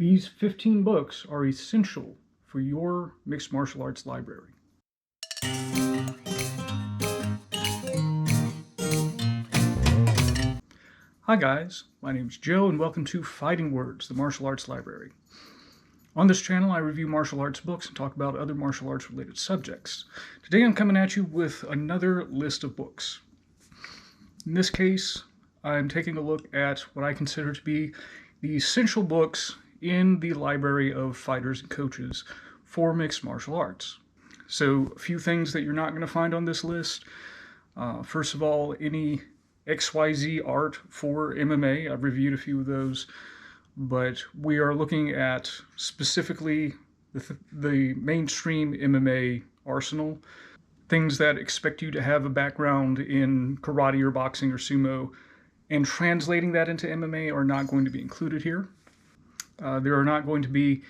These 15 books are essential for your mixed martial arts library. Hi guys, my name is Joe and welcome to Fighting Words, the martial arts library. On this channel I review martial arts books and talk about other martial arts related subjects. Today I'm coming at you with another list of books. In this case, I'm taking a look at what I consider to be the essential books in the library of fighters and coaches for mixed martial arts. So a few things that you're not going to find on this list. First of all, any XYZ art for MMA. I've reviewed a few of those, but we are looking at specifically the mainstream MMA arsenal. Things that expect you to have a background in karate or boxing or sumo, and translating that into MMA are not going to be included here. There are not going to be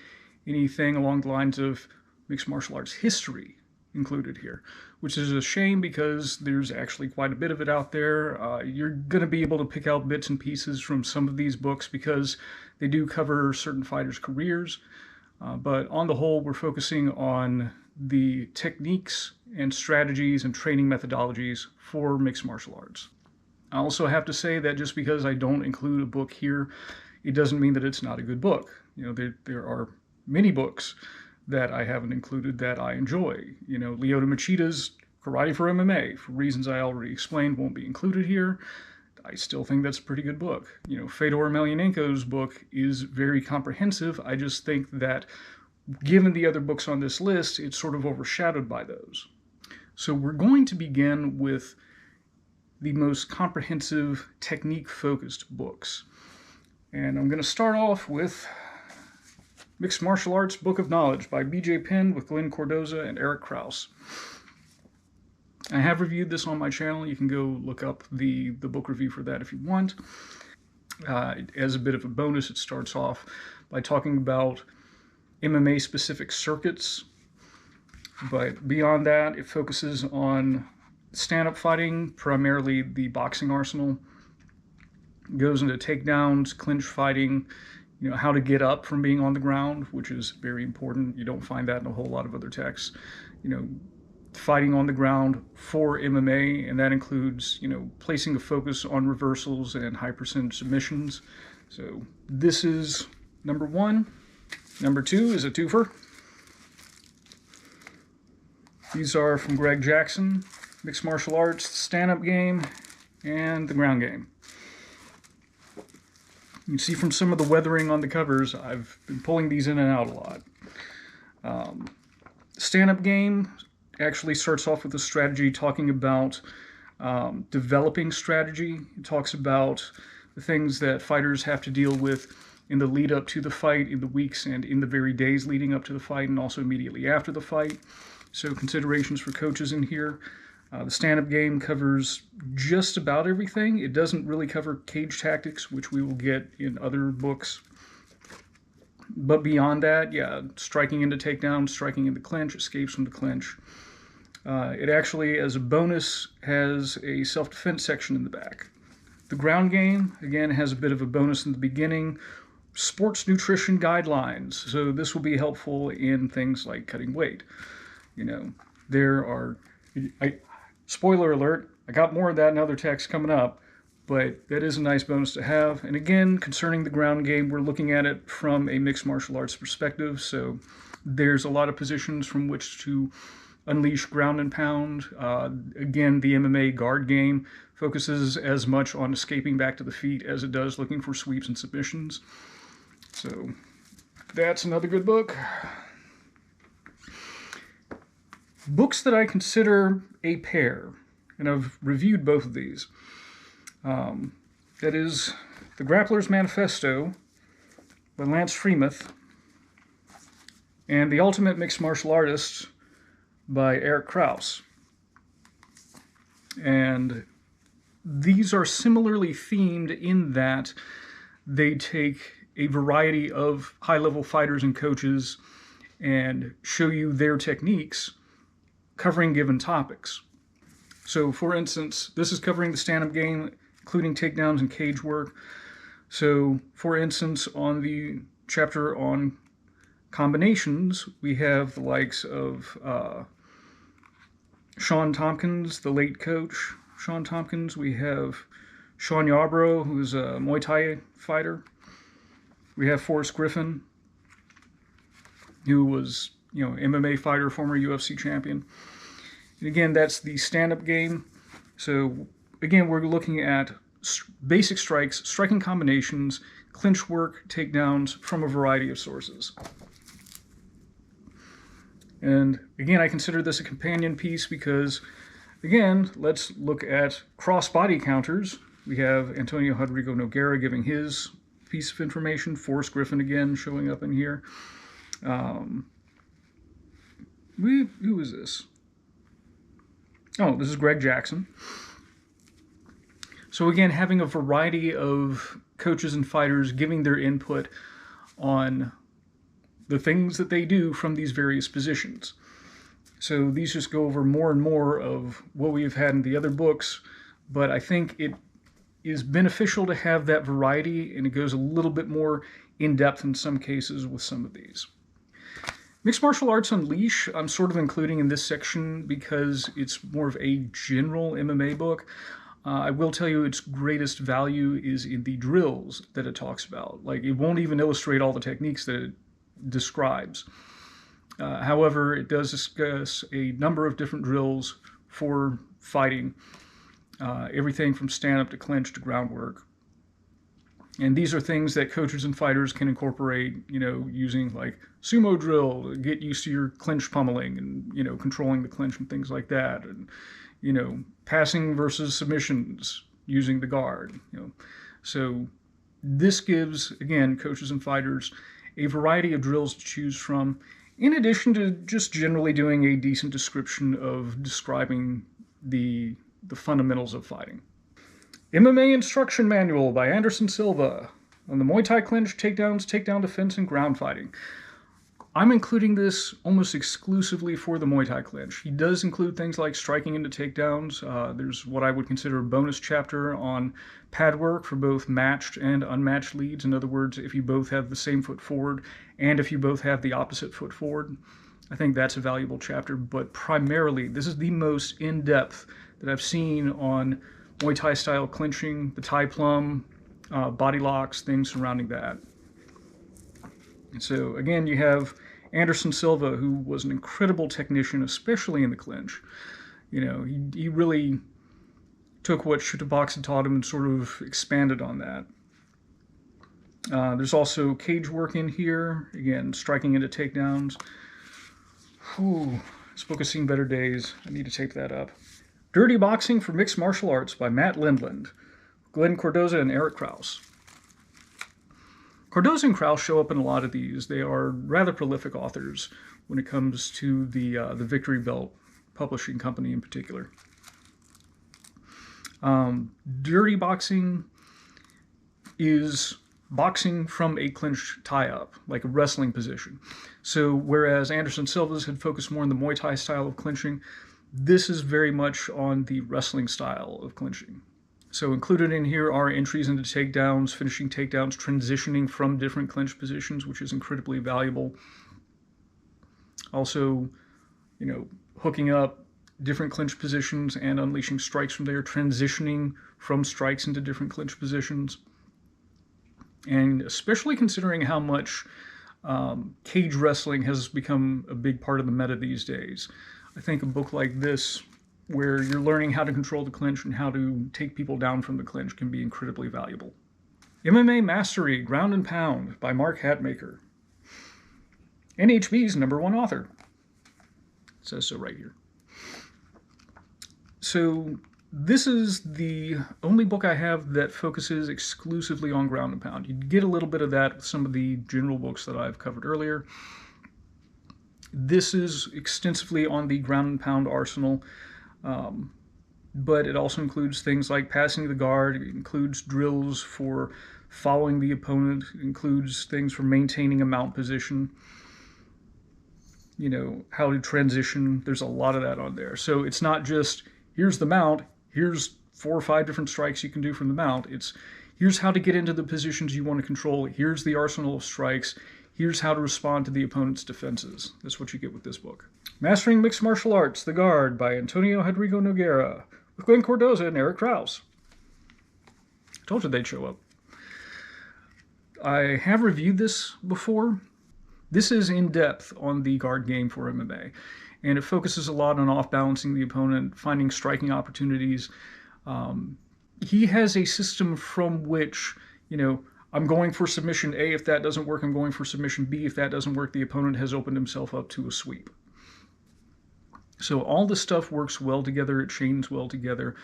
anything along the lines of mixed martial arts history included here, which is a shame because there's actually quite a bit of it out there. You're going to be able to pick out bits and pieces from some of these books because they do cover certain fighters' careers, but on the whole, we're focusing on the techniques and strategies and training methodologies for mixed martial arts. I also have to say that just because I don't include a book here, it doesn't mean that it's not a good book. You know, there are many books that I haven't included that I enjoy. You know, Lyoto Machida's Karate for MMA, for reasons I already explained, won't be included here. I still think that's a pretty good book. You know, Fedor Emelianenko's book is very comprehensive. I just think that given the other books on this list, it's sort of overshadowed by those. So we're going to begin with the most comprehensive technique-focused books. And I'm going to start off with Mixed Martial Arts Book of Knowledge by B.J. Penn with Glenn Cordoza and Eric Krause. I have reviewed this on my channel. You can go look up the book review for that if you want. As a bit of a bonus, it starts off by talking about MMA-specific circuits. But beyond that, it focuses on stand-up fighting, primarily the boxing arsenal. It goes into takedowns, clinch fighting, you know, how to get up from being on the ground, which is very important. You don't find that in a whole lot of other texts. You know, fighting on the ground for MMA, and that includes, you know, placing a focus on reversals and high percentage submissions. So this is number one. Number two is a twofer. These are from Greg Jackson, Mixed Martial Arts, Stand-Up Game, and the Ground Game. You can see from some of the weathering on the covers, I've been pulling these in and out a lot. Stand-Up Game actually starts off with a strategy talking about developing strategy. It talks about the things that fighters have to deal with in the lead up to the fight, in the weeks and in the very days leading up to the fight, and also immediately after the fight. So considerations for coaches in here. The stand-up game covers just about everything. It doesn't really cover cage tactics, which we will get in other books. But beyond that, yeah, striking into takedown, striking into clinch, escapes from the clinch. It actually, as a bonus, has a self-defense section in the back. The ground game, again, has a bit of a bonus in the beginning. Sports nutrition guidelines. So this will be helpful in things like cutting weight. You know, there are... Spoiler alert, I got more of that in other texts coming up, but that is a nice bonus to have. And again, concerning the ground game, we're looking at it from a mixed martial arts perspective, so there's a lot of positions from which to unleash ground and pound. Again, the MMA guard game focuses as much on escaping back to the feet as it does looking for sweeps and submissions. So that's another good book. Books that I consider a pair, and I've reviewed both of these. That is The Grappler's Manifesto by Lance Freemuth and The Ultimate Mixed Martial Artist by Eric Krause. And these are similarly themed in that they take a variety of high-level fighters and coaches and show you their techniques covering given topics. So, for instance, this is covering the stand-up game, including takedowns and cage work. So, for instance, on the chapter on combinations, we have the likes of Sean Tompkins, the late coach Sean Tompkins. We have Sean Yarbrough, who's a Muay Thai fighter. We have Forrest Griffin, who was, MMA fighter, former UFC champion. And again, that's the stand-up game. So again, we're looking at basic strikes, striking combinations, clinch work, takedowns from a variety of sources. And again, I consider this a companion piece because, again, let's look at cross-body counters. We have Antonio Rodrigo Nogueira giving his piece of information. Forrest Griffin again showing up in here. Who is this? Oh, this is Greg Jackson. So again, having a variety of coaches and fighters giving their input on the things that they do from these various positions. So these just go over more and more of what we've had in the other books, but I think it is beneficial to have that variety, and it goes a little bit more in depth in some cases with some of these. Mixed Martial Arts Unleashed, I'm sort of including in this section because it's more of a general MMA book. I will tell you its greatest value is in the drills that it talks about. Like, it won't even illustrate all the techniques that it describes. However, it does discuss a number of different drills for fighting, everything from stand-up to clinch to groundwork. And these are things that coaches and fighters can incorporate, using like sumo drill to get used to your clinch pummeling and, controlling the clinch and things like that. And, passing versus submissions using the guard, So this gives, again, coaches and fighters a variety of drills to choose from, in addition to just generally doing a decent description of describing the fundamentals of fighting. MMA Instruction Manual by Anderson Silva on the Muay Thai clinch, takedowns, takedown defense, and ground fighting. I'm including this almost exclusively for the Muay Thai clinch. He does include things like striking into takedowns. There's what I would consider a bonus chapter on pad work for both matched and unmatched leads. In other words, if you both have the same foot forward and if you both have the opposite foot forward. I think that's a valuable chapter, but primarily this is the most in-depth that I've seen on Muay Thai style clinching, the Thai plum, body locks, things surrounding that. And so again, you have Anderson Silva, who was an incredible technician, especially in the clinch. He really took what Shootabox had taught him and sort of expanded on that. There's also cage work in here, again, striking into takedowns. Whew, this book has seen better days. I need to tape that up. Dirty Boxing for Mixed Martial Arts by Matt Lindland, Glenn Cordoza, and Eric Krause. Cordoza and Krause show up in a lot of these. They are rather prolific authors when it comes to the Victory Belt publishing company in particular. Dirty Boxing is boxing from a clinch tie-up, like a wrestling position. So whereas Anderson Silva's had focused more on the Muay Thai style of clinching, this is very much on the wrestling style of clinching. So included in here are entries into takedowns, finishing takedowns, transitioning from different clinch positions, which is incredibly valuable. Also, hooking up different clinch positions and unleashing strikes from there, transitioning from strikes into different clinch positions. And especially considering how much cage wrestling has become a big part of the meta these days. I think a book like this, where you're learning how to control the clinch and how to take people down from the clinch, can be incredibly valuable. MMA Mastery, Ground and Pound by Mark Hatmaker. NHB's #1 author. It says so right here. So this is the only book I have that focuses exclusively on ground and pound. You get a little bit of that with some of the general books that I've covered earlier. This is extensively on the ground and pound arsenal. But it also includes things like passing the guard, it includes drills for following the opponent, it includes things for maintaining a mount position, how to transition. There's a lot of that on there. So it's not just, here's the mount, here's 4 or 5 different strikes you can do from the mount. It's, Here's how to get into the positions you want to control. Here's the arsenal of strikes. Here's how to respond to the opponent's defenses. That's what you get with this book. Mastering Mixed Martial Arts, The Guard by Antonio Rodrigo Nogueira, with Glenn Cordoza and Eric Krause. I told you they'd show up. I have reviewed this before. This is in depth on the guard game for MMA, and it focuses a lot on off-balancing the opponent, finding striking opportunities. He has a system from which, I'm going for submission A. If that doesn't work, I'm going for submission B. If that doesn't work, the opponent has opened himself up to a sweep. So all this stuff works well together. It chains well together.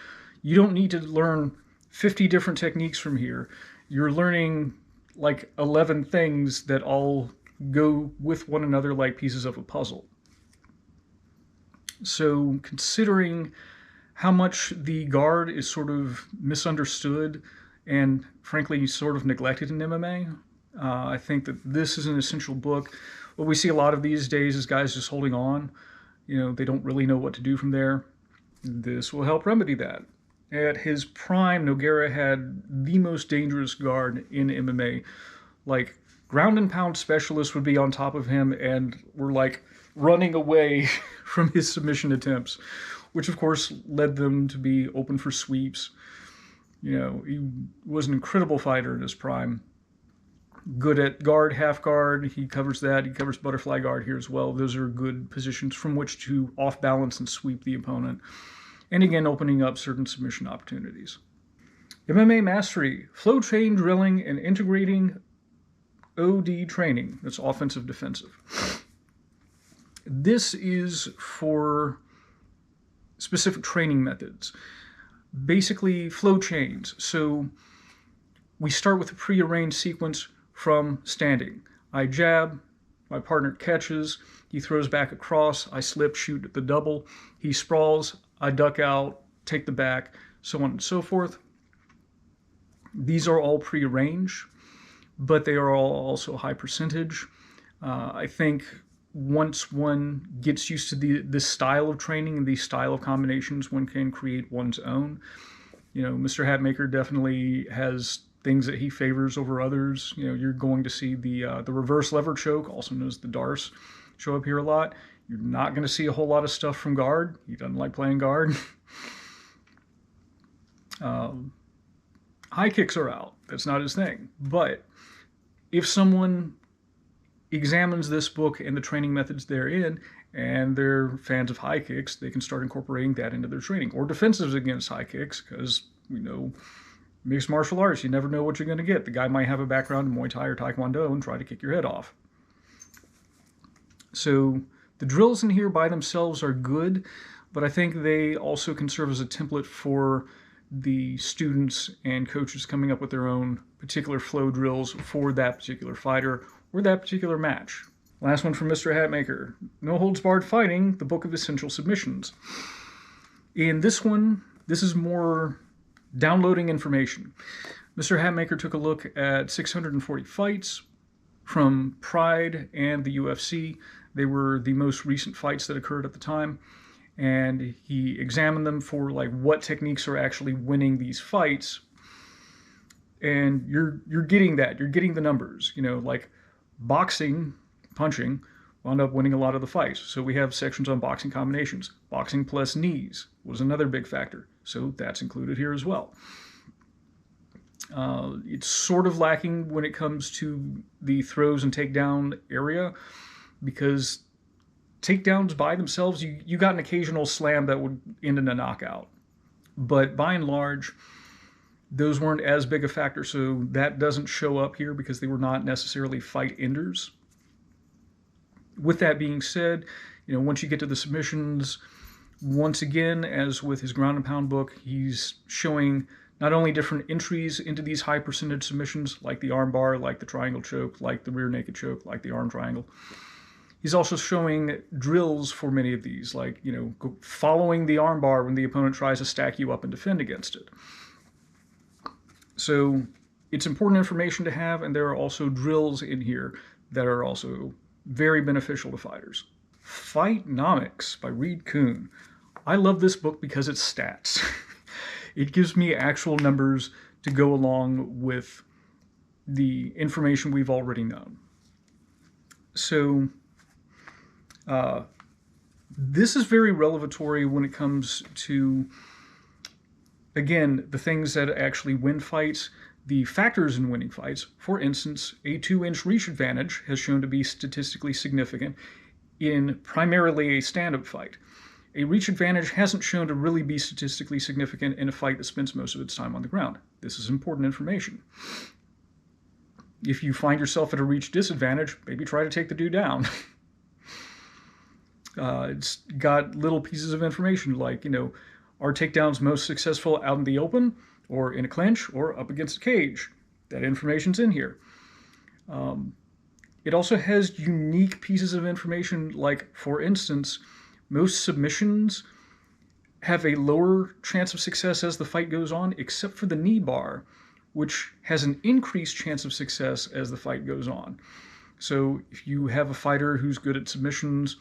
You don't need to learn 50 different techniques from here. You're learning like 11 things that all go with one another like pieces of a puzzle. So considering how much the guard is sort of misunderstood and frankly sort of neglected in MMA, I think that this is an essential book. What we see a lot of these days is guys just holding on. They don't really know what to do from there. This will help remedy that. At his prime, Nogueira had the most dangerous guard in MMA. Like, ground and pound specialists would be on top of him and were like running away from his submission attempts, which of course led them to be open for sweeps. He was an incredible fighter in his prime. Good at guard, half guard. He covers that. He covers butterfly guard here as well. Those are good positions from which to off balance and sweep the opponent. And again, opening up certain submission opportunities. MMA Mastery, flow chain drilling and integrating OD training. That's offensive defensive. This is for specific training methods. Basically flow chains. So we start with a prearranged sequence from standing. I jab, my partner catches, he throws back across, I slip, shoot at the double, he sprawls, I duck out, take the back, so on and so forth. These are all prearranged, but they are all also high percentage. I think once one gets used to this style of training and these style of combinations, one can create one's own. Mr. Hatmaker definitely has things that he favors over others. You're going to see the reverse lever choke, also known as the Darce, show up here a lot. You're not going to see a whole lot of stuff from guard. He doesn't like playing guard. High kicks are out. That's not his thing. But if someone examines this book and the training methods therein, and they're fans of high kicks, they can start incorporating that into their training. Or defensives against high kicks, because mixed martial arts, you never know what you're going to get. The guy might have a background in Muay Thai or Taekwondo and try to kick your head off. So the drills in here by themselves are good, but I think they also can serve as a template for the students and coaches coming up with their own particular flow drills for that particular fighter or that particular match. Last one from Mr. Hatmaker. No Holds Barred Fighting, the Book of Essential Submissions. In this one, this is more downloading information. Mr. Hatmaker took a look at 640 fights from Pride and the UFC. They were the most recent fights that occurred at the time. And he examined them for what techniques are actually winning these fights. And you're getting that. You're getting the numbers. Boxing, punching, wound up winning a lot of the fights. So we have sections on boxing combinations. Boxing plus knees was another big factor. So that's included here as well. It's sort of lacking when it comes to the throws and takedown area, because takedowns by themselves, you got an occasional slam that would end in a knockout. But by and large, those weren't as big a factor, so that doesn't show up here because they were not necessarily fight enders. With that being said, once you get to the submissions, once again, as with his ground and pound book, he's showing not only different entries into these high percentage submissions, like the arm bar, like the triangle choke, like the rear naked choke, like the arm triangle. He's also showing drills for many of these, like, following the arm bar when the opponent tries to stack you up and defend against it. So it's important information to have, and there are also drills in here that are also very beneficial to fighters. Fightnomics by Reed Kuhn. I love this book because it's stats. It gives me actual numbers to go along with the information we've already known. So this is very revelatory when it comes to, again, the things that actually win fights, the factors in winning fights. For instance, a 2-inch reach advantage has shown to be statistically significant in primarily a stand-up fight. A reach advantage hasn't shown to really be statistically significant in a fight that spends most of its time on the ground. This is important information. If you find yourself at a reach disadvantage, maybe try to take the dude down. It's got little pieces of information like, are takedowns most successful out in the open, or in a clinch, or up against a cage? That information's in here. It also has unique pieces of information like, for instance, most submissions have a lower chance of success as the fight goes on, except for the knee bar, which has an increased chance of success as the fight goes on. So if you have a fighter who's good at submissions,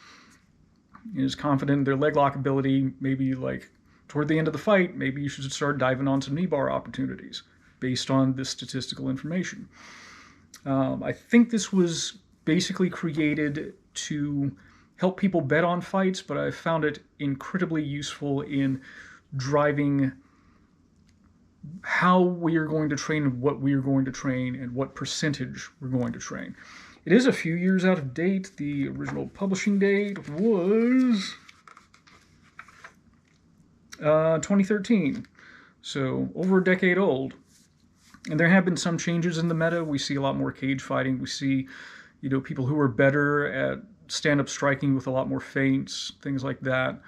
is confident in their leg lock ability, maybe like toward the end of the fight, maybe you should start diving on some knee bar opportunities based on this statistical information. I think this was basically created to help people bet on fights, but I found it incredibly useful in driving how we are going to train and what we are going to train and what percentage we're going to train. It is a few years out of date. The original publishing date was 2013, so over a decade old. And there have been some changes in the meta. We see a lot more cage fighting. We see, people who are better at stand-up striking with a lot more feints, things like that.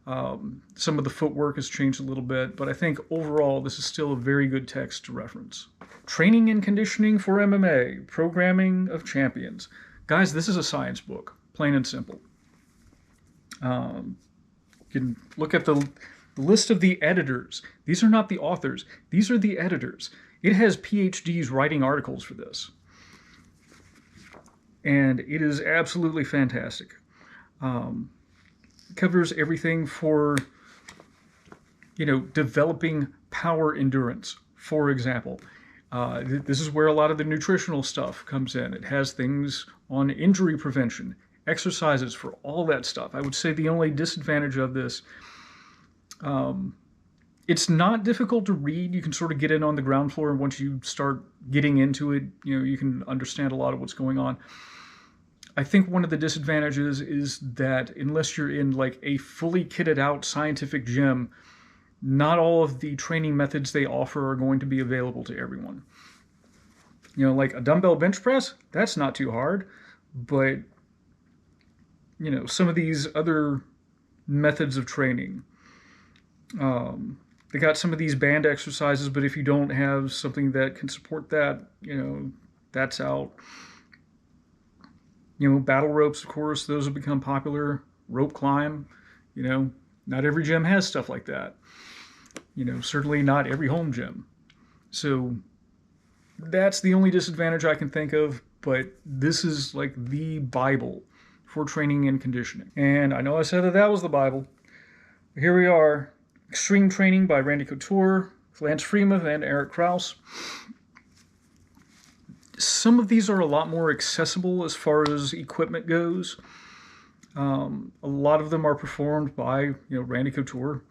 Some of the footwork has changed a little bit, but I think overall this is still a very good text to reference. Training and Conditioning for MMA, Programming of Champions. Guys, this is a science book, plain and simple. You can look at the list of the editors. These are not the authors. These are the editors. It has PhDs writing articles for this. And it is absolutely fantastic. Covers everything for, developing power endurance, for example. This is where a lot of the nutritional stuff comes in. It has things on injury prevention, exercises for all that stuff. I would say the only disadvantage of this, it's not difficult to read. You can sort of get in on the ground floor, and once you start getting into it, you can understand a lot of what's going on. I think one of the disadvantages is that unless you're in like a fully kitted out scientific gym, not all of the training methods they offer are going to be available to everyone. Like a dumbbell bench press, that's not too hard, but some of these other methods of training, they got some of these band exercises, but if you don't have something that can support that, that's out. Battle ropes, of course, those have become popular. Rope climb, not every gym has stuff like that. Certainly not every home gym. So that's the only disadvantage I can think of, but this is like the Bible for training and conditioning. And I know I said that was the Bible. But here we are. Extreme Training by Randy Couture, Lance Freeman, and Eric Krause. Some of these are a lot more accessible as far as equipment goes. A lot of them are performed by, Randy Couture.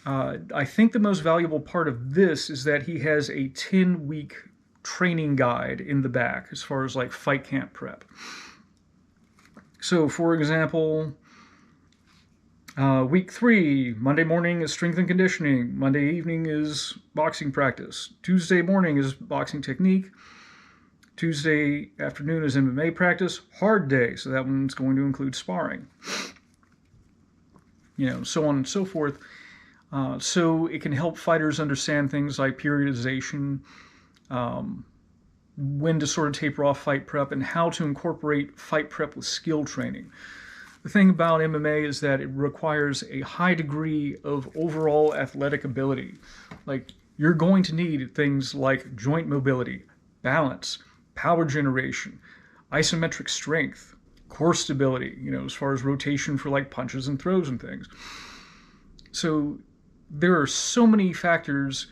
I think the most valuable part of this is that he has a 10-week training guide in the back as far as like fight camp prep. So, for example, week 3, Monday morning is strength and conditioning. Monday evening is boxing practice. Tuesday morning is boxing technique. Tuesday afternoon is MMA practice. Hard day, so that one's going to include sparring. So on and so forth. So it can help fighters understand things like periodization, when to sort of taper off fight prep, and how to incorporate fight prep with skill training. The thing about MMA is that it requires a high degree of overall athletic ability. Like, you're going to need things like joint mobility, balance, power generation, isometric strength, core stability, as far as rotation for like punches and throws and things. So there are so many factors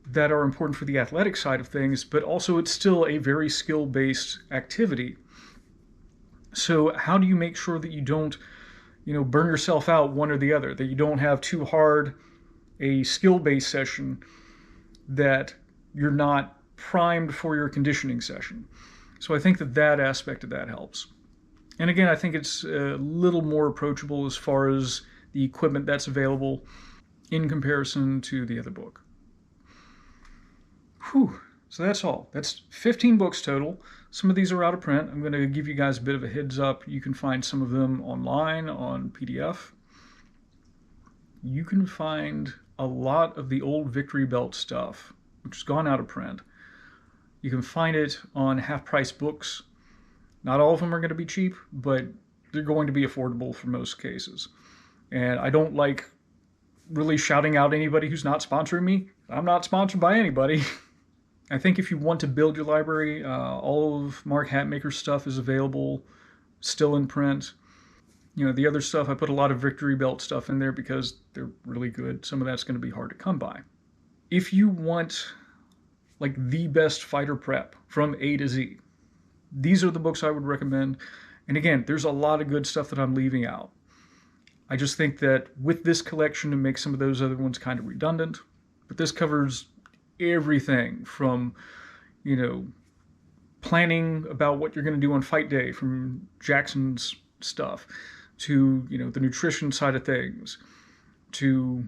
that are important for the athletic side of things, but also it's still a very skill-based activity. So how do you make sure that you don't, burn yourself out one or the other, that you don't have too hard a skill-based session that you're not primed for your conditioning session? So I think that aspect of that helps. And again, I think it's a little more approachable as far as the equipment that's available in comparison to the other book. Whew. So that's all. That's 15 books total. Some of these are out of print. I'm going to give you guys a bit of a heads up. You can find some of them online on PDF. You can find a lot of the old Victory Belt stuff, which has gone out of print. You can find it on half-price books. Not all of them are going to be cheap, but they're going to be affordable for most cases. And I don't like really shouting out anybody who's not sponsoring me. I'm not sponsored by anybody. I think if you want to build your library, all of Mark Hatmaker's stuff is available, still in print. The other stuff, I put a lot of Victory Belt stuff in there because they're really good. Some of that's going to be hard to come by. If you want like the best fighter prep from A to Z, these are the books I would recommend. And again, there's a lot of good stuff that I'm leaving out. I just think that with this collection, it makes some of those other ones kind of redundant. But this covers everything from, planning about what you're going to do on fight day from Jackson's stuff to, the nutrition side of things to,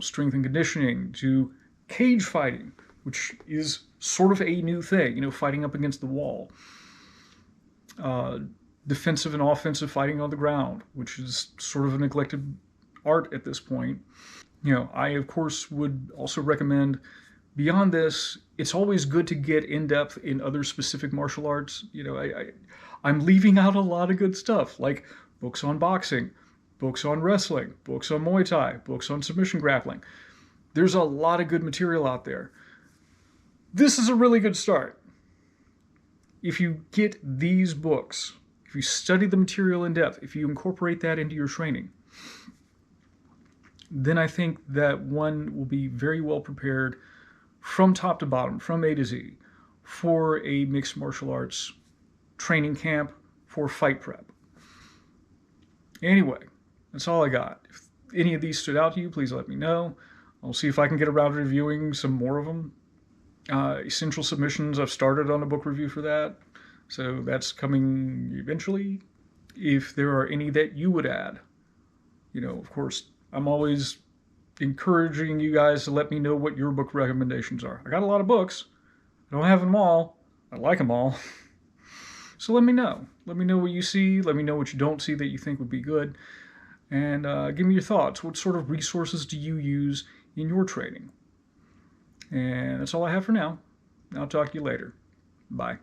strength and conditioning to cage fighting, which is sort of a new thing, fighting up against the wall. Defensive and offensive fighting on the ground, which is sort of a neglected art at this point. I, of course, would also recommend, beyond this, it's always good to get in-depth in other specific martial arts. I'm leaving out a lot of good stuff, like books on boxing, books on wrestling, books on Muay Thai, books on submission grappling. There's a lot of good material out there. This is a really good start. If you get these books, if you study the material in depth, if you incorporate that into your training, then I think that one will be very well prepared from top to bottom, from A to Z, for a mixed martial arts training camp for fight prep. Anyway, that's all I got. If any of these stood out to you, please let me know. I'll see if I can get around to reviewing some more of them. Essential Submissions, I've started on a book review for that, so that's coming eventually. If there are any that you would add, of course, I'm always encouraging you guys to let me know what your book recommendations are. I got a lot of books. I don't have them all. I like them all. So let me know. Let me know what you see. Let me know what you don't see that you think would be good. And give me your thoughts. What sort of resources do you use in your training? And that's all I have for now. I'll talk to you later. Bye.